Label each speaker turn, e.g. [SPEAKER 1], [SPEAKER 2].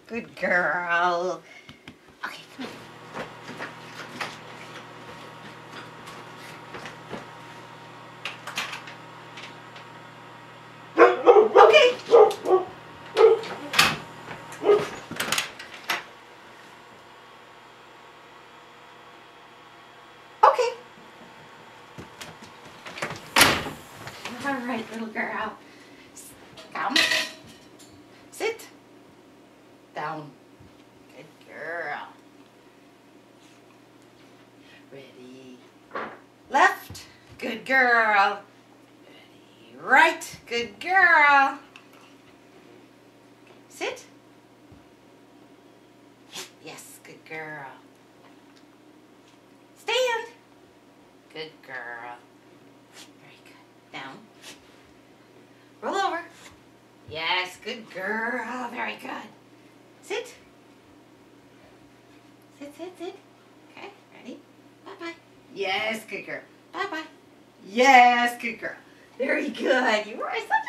[SPEAKER 1] Good girl. Okay, come here. Okay. Okay. All right, little girl. Down. Sit. Down. Good girl. Ready. Left. Good girl. Ready. Right. Good girl. Sit. Yes, good girl. Stand. Good girl. Very good. Down. Roll over. Yes, good girl. Very good. Sit. Sit, sit, sit. Okay, ready? Bye-bye. Yes, good girl. Bye-bye. Yes, good girl. Very good. You were such